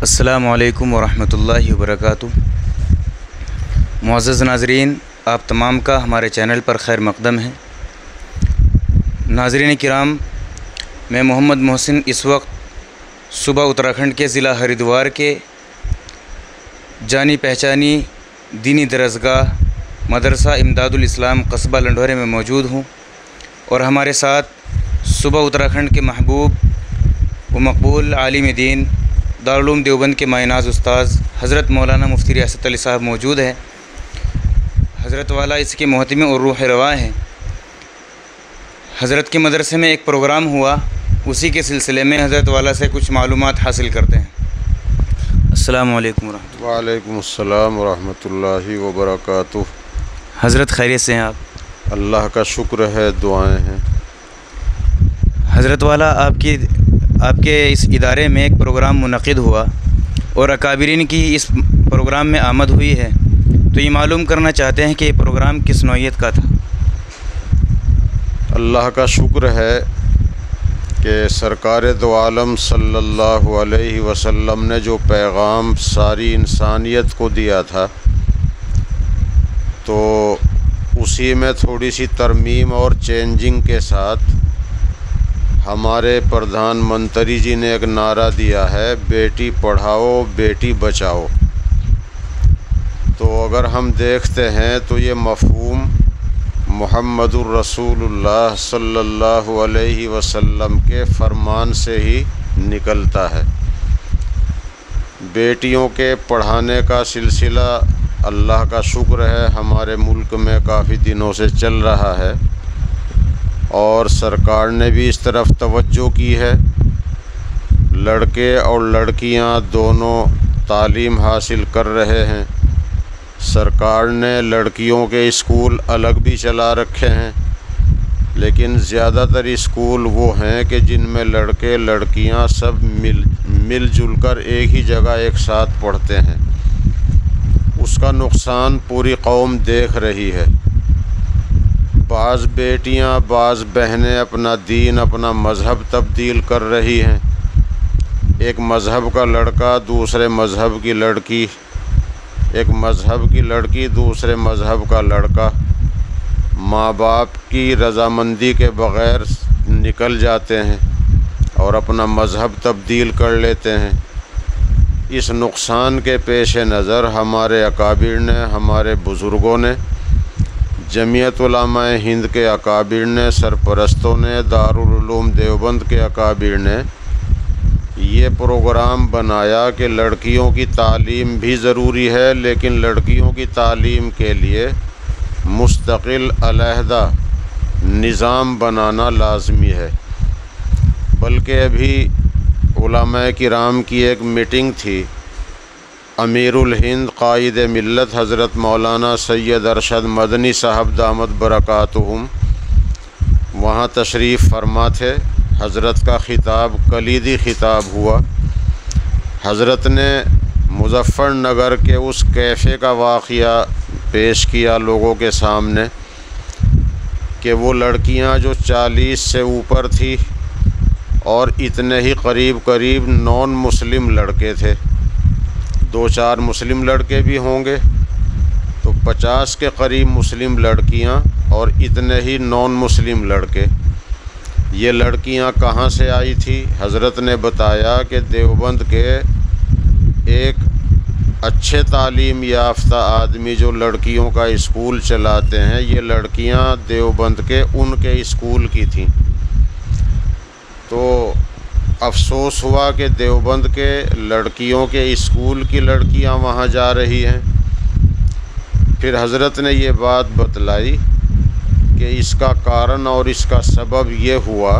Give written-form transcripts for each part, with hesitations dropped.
السلام علیکم ورحمۃ اللہ وبرکاتہ۔ معزز ناظرین، آپ تمام کا ہمارے چینل پر خیر مقدم ہے۔ ناظرین کرام، میں محمد محسن اس وقت صوبہ اتراکھنڈ کے ضلع ہریدوار کے جانی پہچانی دینی درسگاہ مدرسہ امداد الاسلام قصبہ لنڈھورے میں موجود ہوں، اور ہمارے ساتھ صوبہ اتراکھنڈ کے محبوب و مقبول عالم دین دارالعلوم دیوبند کے مایناز استاذ حضرت مولانا مفتی ریاست علی صاحب موجود ہیں۔ حضرت والا اس کے محتمی اور روح رواں ہیں۔ حضرت کے مدرسے میں ایک پروگرام ہوا، اسی کے سلسلے میں حضرت والا سے کچھ معلومات حاصل کرتے ہیں۔ السلام علیکم ورحمۃ اللہ۔ وعلیکم السلام ورحمۃ اللہ وبرکاتہ۔ حضرت خیریت سے ہیں آپ؟ اللہ کا شکر ہے، دعائیں ہیں۔ حضرت والا، آپ کے اس ادارے میں ایک پروگرام منعقد ہوا اور اکابرین کی اس پروگرام میں آمد ہوئی ہے، تو یہ معلوم کرنا چاہتے ہیں کہ یہ پروگرام کس نوعیت کا تھا؟ اللہ کا شکر ہے کہ سرکار دو عالم صلی اللہ علیہ وسلم نے جو پیغام ساری انسانیت کو دیا تھا، تو اسی میں تھوڑی سی ترمیم اور چینجنگ کے ساتھ ہمارے پردھان منتری جی نے ایک نعرہ دیا ہے، بیٹی پڑھاؤ بیٹی بچاؤ۔ تو اگر ہم دیکھتے ہیں تو یہ مفہوم محمد الرسول اللہ صلی اللہ علیہ وسلم کے فرمان سے ہی نکلتا ہے۔ بیٹیوں کے پڑھانے کا سلسلہ اللہ کا شکر ہے ہمارے ملک میں کافی دنوں سے چل رہا ہے، اور سرکار نے بھی اس طرف توجہ کی ہے۔ لڑکے اور لڑکیاں دونوں تعلیم حاصل کر رہے ہیں۔ سرکار نے لڑکیوں کے اسکول الگ بھی چلا رکھے ہیں، لیکن زیادہ تر اسکول وہ ہیں کہ جن میں لڑکے لڑکیاں سب مل جل کر ایک ہی جگہ ایک ساتھ پڑھتے ہیں۔ اس کا نقصان پوری قوم دیکھ رہی ہے۔ بعض بیٹیاں بعض بہنیں اپنا دین اپنا مذہب تبدیل کر رہی ہیں۔ ایک مذہب کا لڑکا دوسرے مذہب کی لڑکی، ایک مذہب کی لڑکی دوسرے مذہب کا لڑکا، ماں باپ کی رضامندی کے بغیر نکل جاتے ہیں اور اپنا مذہب تبدیل کر لیتے ہیں۔ اس نقصان کے پیش نظر ہمارے اکابر نے، ہمارے بزرگوں نے، جمعیت علماء ہند کے اکابر نے، سرپرستوں نے، دارالعلوم دیوبند کے اکابر نے یہ پروگرام بنایا کہ لڑکیوں کی تعلیم بھی ضروری ہے، لیکن لڑکیوں کی تعلیم کے لیے مستقل علیحدہ نظام بنانا لازمی ہے۔ بلکہ ابھی علماء کرام کی ایک میٹنگ تھی، امیر الہند قائد ملت حضرت مولانا سید ارشد مدنی صاحب دامت برکاتہم وہاں تشریف فرما تھے۔ حضرت کا خطاب کلیدی خطاب ہوا۔ حضرت نے مظفر نگر کے اس کیفے کا واقعہ پیش کیا لوگوں کے سامنے کہ وہ لڑکیاں جو 40 سے اوپر تھی اور اتنے ہی قریب نان مسلم لڑکے تھے، 2-4 مسلم لڑکے بھی ہوں گے، تو 50 کے قریب مسلم لڑکیاں اور اتنے ہی نان مسلم لڑکے۔ یہ لڑکیاں کہاں سے آئی تھی؟ حضرت نے بتایا کہ دیوبند کے ایک اچھے تعلیم یافتہ آدمی جو لڑکیوں کا اسکول چلاتے ہیں، یہ لڑکیاں دیوبند کے ان کے اسکول کی تھیں۔ تو افسوس ہوا کہ دیوبند کے لڑکیوں کے اسکول کی لڑکیاں وہاں جا رہی ہیں۔ پھر حضرت نے یہ بات بتلائی کہ اس کا کارن اور اس کا سبب یہ ہوا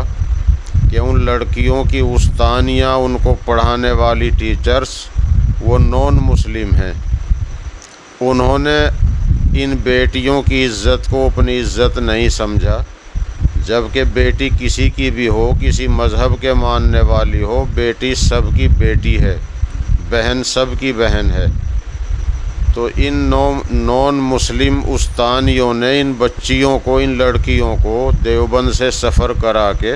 کہ ان لڑکیوں کی استانیاں، ان کو پڑھانے والی ٹیچرز وہ نان مسلم ہیں۔ انہوں نے ان بیٹیوں کی عزت کو اپنی عزت نہیں سمجھا، جبکہ بیٹی کسی کی بھی ہو، کسی مذہب کے ماننے والی ہو، بیٹی سب کی بیٹی ہے، بہن سب کی بہن ہے۔ تو ان نان مسلم استانیوں نے ان بچیوں کو، ان لڑکیوں کو دیوبند سے سفر کرا کے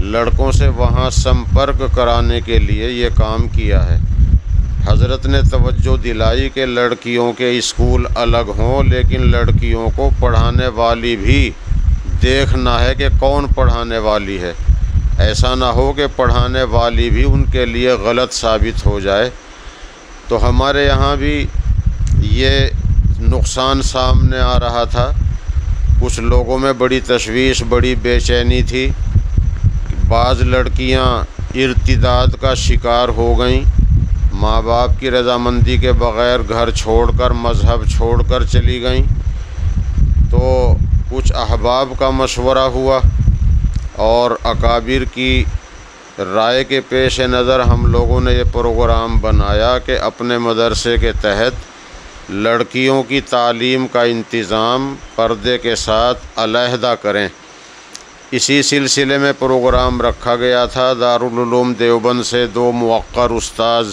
لڑکوں سے وہاں سمپرک کرانے کے لیے یہ کام کیا ہے۔ حضرت نے توجہ دلائی کہ لڑکیوں کے اسکول الگ ہوں، لیکن لڑکیوں کو پڑھانے والی بھی دیکھنا ہے کہ کون پڑھانے والی ہے، ایسا نہ ہو کہ پڑھانے والی بھی ان کے لیے غلط ثابت ہو جائے۔ تو ہمارے یہاں بھی یہ نقصان سامنے آ رہا تھا، کچھ لوگوں میں بڑی تشویش، بڑی بے چینی تھی، بعض لڑکیاں ارتداد کا شکار ہو گئیں، ماں باپ کی رضامندی کے بغیر گھر چھوڑ کر، مذہب چھوڑ کر چلی گئیں۔ تو کچھ احباب کا مشورہ ہوا اور اکابر کی رائے کے پیش نظر ہم لوگوں نے یہ پروگرام بنایا کہ اپنے مدرسے کے تحت لڑکیوں کی تعلیم کا انتظام پردے کے ساتھ علیحدہ کریں۔ اسی سلسلے میں پروگرام رکھا گیا تھا۔ دارالعلوم دیوبند سے 2 موقر استاذ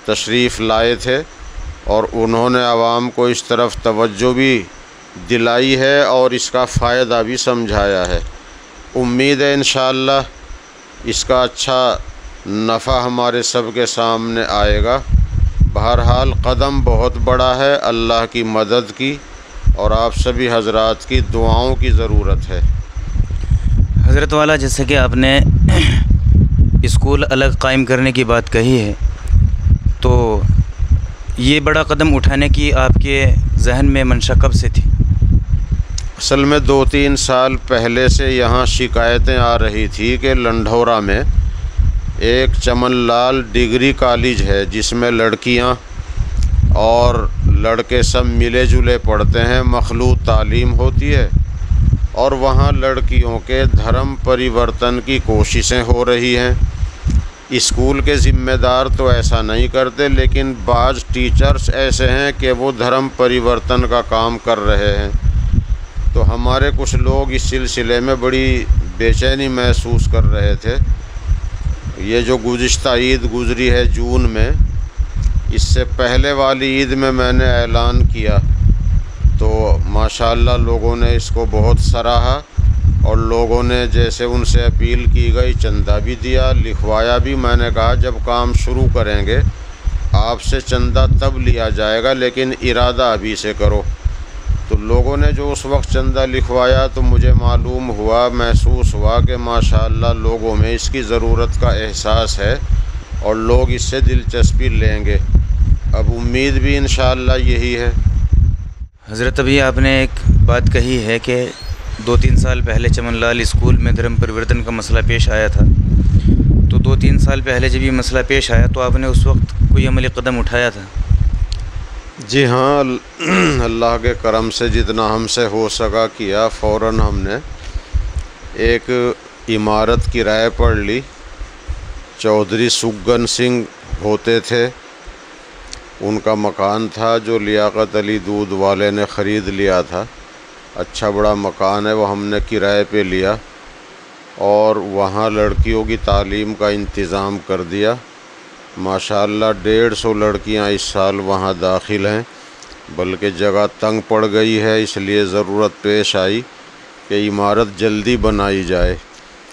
تشریف لائے تھے اور انہوں نے عوام کو اس طرف توجہ بھی دلائی ہے اور اس کا فائدہ بھی سمجھایا ہے۔ امید ہے انشاءاللہ اس کا اچھا نفع ہمارے سب کے سامنے آئے گا۔ بہرحال قدم بہت بڑا ہے، اللہ کی مدد کی اور آپ سبھی حضرات کی دعاؤں کی ضرورت ہے۔ حضرت والا، جیسے کہ آپ نے اسکول الگ قائم کرنے کی بات کہی ہے، تو یہ بڑا قدم اٹھانے کی آپ کے ذہن میں منشا کب سے تھی؟ اصل میں 2-3 سال پہلے سے یہاں شکایتیں آ رہی تھی کہ لنڈھورا میں ایک چمن لال ڈگری کالج ہے جس میں لڑکیاں اور لڑکے سب ملے جلے پڑھتے ہیں، مخلوط تعلیم ہوتی ہے، اور وہاں لڑکیوں کے دھرم پریورتن کی کوششیں ہو رہی ہیں۔ اسکول کے ذمہ دار تو ایسا نہیں کرتے، لیکن بعض ٹیچرز ایسے ہیں کہ وہ دھرم پریورتن کا کام کر رہے ہیں۔ تو ہمارے کچھ لوگ اس سلسلے میں بڑی بے چینی محسوس کر رہے تھے۔ یہ جو گزشتہ عید گزری ہے جون میں، اس سے پہلے والی عید میں نے اعلان کیا، تو ماشاءاللہ لوگوں نے اس کو بہت سراہا اور لوگوں نے جیسے ان سے اپیل کی گئی چندہ بھی دیا، لکھوایا بھی۔ میں نے کہا جب کام شروع کریں گے آپ سے چندہ تب لیا جائے گا، لیکن ارادہ ابھی سے کرو۔ تو لوگوں نے جو اس وقت چندہ لکھوایا تو مجھے معلوم ہوا، محسوس ہوا کہ ماشاءاللہ لوگوں میں اس کی ضرورت کا احساس ہے اور لوگ اس سے دلچسپی لیں گے۔ اب امید بھی انشاءاللہ یہی ہے۔ حضرت، ابھی آپ نے ایک بات کہی ہے کہ 2-3 سال پہلے چمن لال اسکول میں دھرم پریورتن کا مسئلہ پیش آیا تھا، تو 2-3 سال پہلے جب یہ مسئلہ پیش آیا تو آپ نے اس وقت کوئی عملی قدم اٹھایا تھا؟ جی ہاں، اللہ کے کرم سے جتنا ہم سے ہو سکا کیا۔ فوراً ہم نے ایک عمارت کرائے پر لی، چودھری سگن سنگھ ہوتے تھے، ان کا مکان تھا جو لیاقت علی دودھ والے نے خرید لیا تھا۔ اچھا بڑا مکان ہے، وہ ہم نے کرائے پہ لیا اور وہاں لڑکیوں کی تعلیم کا انتظام کر دیا۔ ماشاءاللہ 150 لڑکیاں اس سال وہاں داخل ہیں، بلکہ جگہ تنگ پڑ گئی ہے، اس لیے ضرورت پیش آئی کہ عمارت جلدی بنائی جائے۔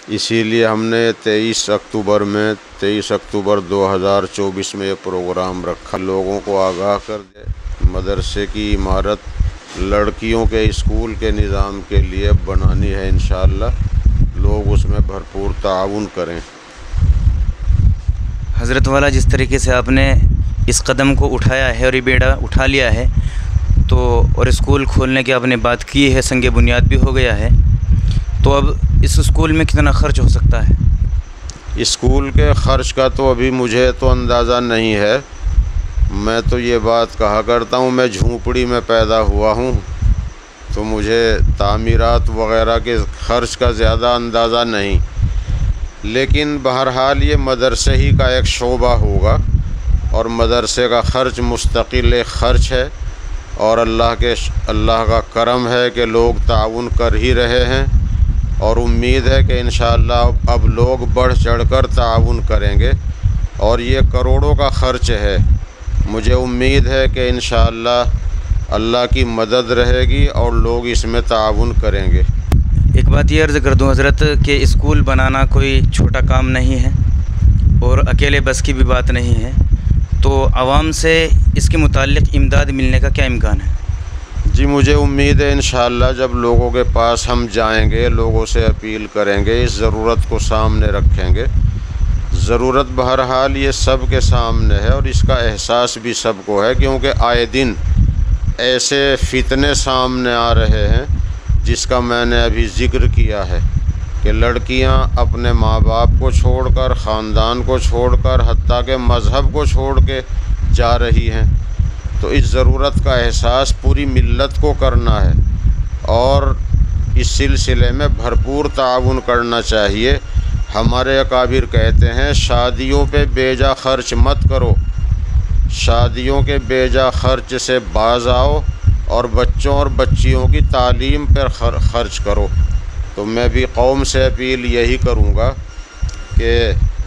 اسی لیے ہم نے 23 اکتوبر 2024 میں یہ پروگرام رکھا، لوگوں کو آگاہ کر دے۔ مدرسے کی عمارت لڑکیوں کے اسکول کے نظام کے لیے بنانی ہے، انشاءاللہ لوگ اس میں بھرپور تعاون کریں۔ حضرت والا، جس طریقے سے آپ نے اس قدم کو اٹھایا ہے اور یہ بیڑا اٹھا لیا ہے، تو اور اسکول کھولنے کی آپ نے بات کی ہے، سنگ بنیاد بھی ہو گیا ہے، تو اب اس اسکول میں کتنا خرچ ہو سکتا ہے؟ اسکول کے خرچ کا تو ابھی مجھے تو اندازہ نہیں ہے۔ میں تو یہ بات کہا کرتا ہوں، میں جھونپڑی میں پیدا ہوا ہوں، تو مجھے تعمیرات وغیرہ کے خرچ کا زیادہ اندازہ نہیں، لیکن بہرحال یہ مدرسے ہی کا ایک شعبہ ہوگا اور مدرسے کا خرچ مستقل ایک خرچ ہے، اور اللہ کا کرم ہے کہ لوگ تعاون کر ہی رہے ہیں، اور امید ہے کہ انشاءاللہ اب لوگ بڑھ چڑھ کر تعاون کریں گے، اور یہ کروڑوں کا خرچ ہے۔ مجھے امید ہے کہ انشاءاللہ اللہ کی مدد رہے گی اور لوگ اس میں تعاون کریں گے۔ ایک بات یہ عرض کر دوں حضرت کہ اسکول بنانا کوئی چھوٹا کام نہیں ہے اور اکیلے بس کی بھی بات نہیں ہے، تو عوام سے اس کے متعلق امداد ملنے کا کیا امکان ہے؟ جی مجھے امید ہے انشاءاللہ جب لوگوں کے پاس ہم جائیں گے، لوگوں سے اپیل کریں گے، اس ضرورت کو سامنے رکھیں گے۔ ضرورت بہرحال یہ سب کے سامنے ہے اور اس کا احساس بھی سب کو ہے، کیونکہ آئے دن ایسے فتنے سامنے آ رہے ہیں جس کا میں نے ابھی ذکر کیا ہے کہ لڑکیاں اپنے ماں باپ کو چھوڑ کر، خاندان کو چھوڑ کر، حتیٰ کہ مذہب کو چھوڑ کے جا رہی ہیں۔ تو اس ضرورت کا احساس پوری ملت کو کرنا ہے اور اس سلسلے میں بھرپور تعاون کرنا چاہیے۔ ہمارے اکابر کہتے ہیں شادیوں پہ بیجا خرچ مت کرو، شادیوں کے بیجا خرچ سے باز آؤ اور بچوں اور بچیوں کی تعلیم پر خرچ کرو۔ تو میں بھی قوم سے اپیل یہی کروں گا کہ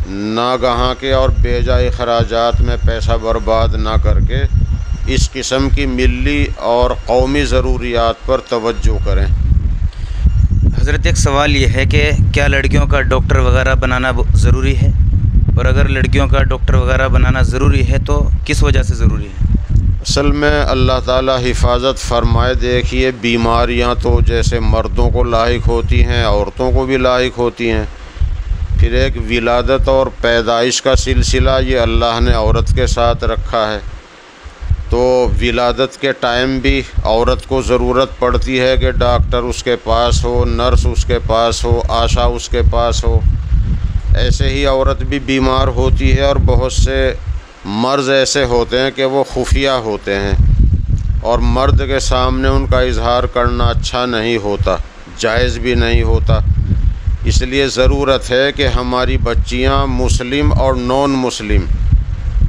ناگہاں کے اور بیجا اخراجات میں پیسہ برباد نہ کر کے اس قسم کی ملی اور قومی ضروریات پر توجہ کریں۔ حضرت ایک سوال یہ ہے کہ کیا لڑکیوں کا ڈاکٹر وغیرہ بنانا ضروری ہے؟ اور اگر لڑکیوں کا ڈاکٹر وغیرہ بنانا ضروری ہے تو کس وجہ سے ضروری ہے؟ اصل میں اللہ تعالیٰ حفاظت فرمائے، دیکھیے بیماریاں تو جیسے مردوں کو لاحق ہوتی ہیں عورتوں کو بھی لاحق ہوتی ہیں، پھر ایک ولادت اور پیدائش کا سلسلہ یہ اللہ نے عورت کے ساتھ رکھا ہے۔ تو ولادت کے ٹائم بھی عورت کو ضرورت پڑتی ہے کہ ڈاکٹر اس کے پاس ہو، نرس اس کے پاس ہو، آشا اس کے پاس ہو۔ ایسے ہی عورت بھی بیمار ہوتی ہے اور بہت سے مرض ایسے ہوتے ہیں کہ وہ خفیہ ہوتے ہیں اور مرد کے سامنے ان کا اظہار کرنا اچھا نہیں ہوتا، جائز بھی نہیں ہوتا۔ اس لیے ضرورت ہے کہ ہماری بچیاں مسلم اور نان مسلم،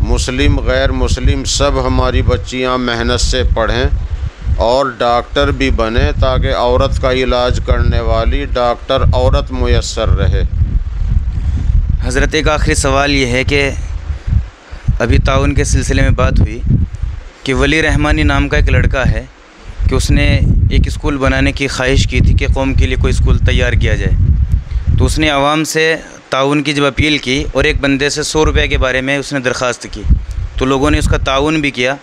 مسلم غیر مسلم سب ہماری بچیاں محنت سے پڑھیں اور ڈاکٹر بھی بنیں تاکہ عورت کا علاج کرنے والی ڈاکٹر عورت میسر رہے۔ حضرت ایک آخری سوال یہ ہے کہ ابھی تعاون کے سلسلے میں بات ہوئی کہ ولی رحمانی نام کا ایک لڑکا ہے کہ اس نے ایک اسکول بنانے کی خواہش کی تھی کہ قوم کے لیے کوئی اسکول تیار کیا جائے، تو اس نے عوام سے تعاون کی جب اپیل کی اور ایک بندے سے 100 روپے کے بارے میں اس نے درخواست کی تو لوگوں نے اس کا تعاون بھی کیا،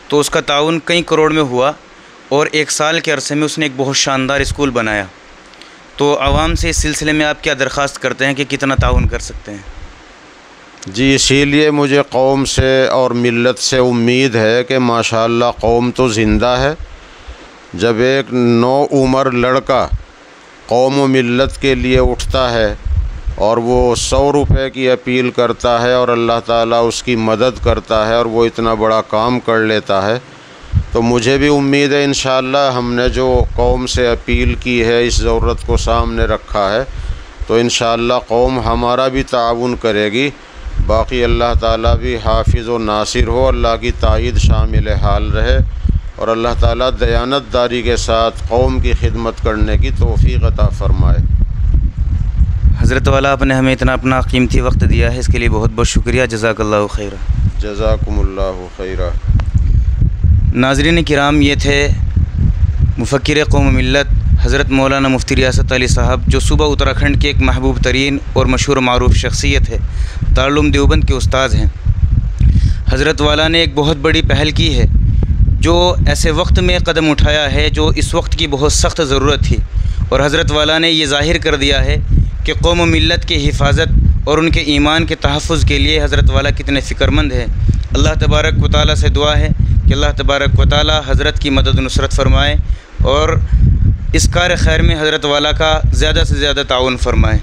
تو اس کا تعاون کئی کروڑ میں ہوا اور 1 سال کے عرصے میں اس نے ایک بہت شاندار اسکول بنایا۔ تو عوام سے اس سلسلے میں آپ کیا درخواست کرتے ہیں کہ کتنا تعاون کر سکتے ہیں؟ جی اسی لیے مجھے قوم سے اور ملت سے امید ہے کہ ماشاءاللہ قوم تو زندہ ہے۔ جب ایک نو عمر لڑکا قوم و ملت کے لیے اٹھتا ہے اور وہ 100 روپے کی اپیل کرتا ہے اور اللہ تعالیٰ اس کی مدد کرتا ہے اور وہ اتنا بڑا کام کر لیتا ہے، تو مجھے بھی امید ہے انشاءاللہ ہم نے جو قوم سے اپیل کی ہے، اس ضرورت کو سامنے رکھا ہے، تو انشاءاللہ قوم ہمارا بھی تعاون کرے گی۔ باقی اللہ تعالیٰ بھی حافظ و ناصر ہو، اللہ کی تائید شامل حال رہے اور اللہ تعالیٰ دیانت داری کے ساتھ قوم کی خدمت کرنے کی توفیق عطا فرمائے۔ حضرت والا آپ نے ہمیں اتنا اپنا قیمتی وقت دیا ہے، اس کے لیے بہت بہت شکریہ، جزاک اللہ خیرہ۔ جزاکم اللہ خیرہ۔ ناظرین کرام، یہ تھے مفکر قوم و ملت حضرت مولانا مفتی ریاست علی صاحب، جو صوبہ اتراکھنڈ کے ایک محبوب ترین اور مشہور معروف شخصیت ہے، دارالعلوم دیوبند کے استاد ہیں۔ حضرت والا نے ایک بہت بڑی پہل کی ہے، جو ایسے وقت میں قدم اٹھایا ہے جو اس وقت کی بہت سخت ضرورت تھی، اور حضرت والا نے یہ ظاہر کر دیا ہے کہ قوم و ملت کی حفاظت اور ان کے ایمان کے تحفظ کے لیے حضرت والا کتنے فکر مند ہیں۔ اللہ تبارک و تعالیٰ سے دعا ہے کہ اللہ تبارک و تعالیٰ حضرت کی مدد و نصرت فرمائے اور اس کار خیر میں حضرت والا کا زیادہ سے زیادہ تعاون فرمائے۔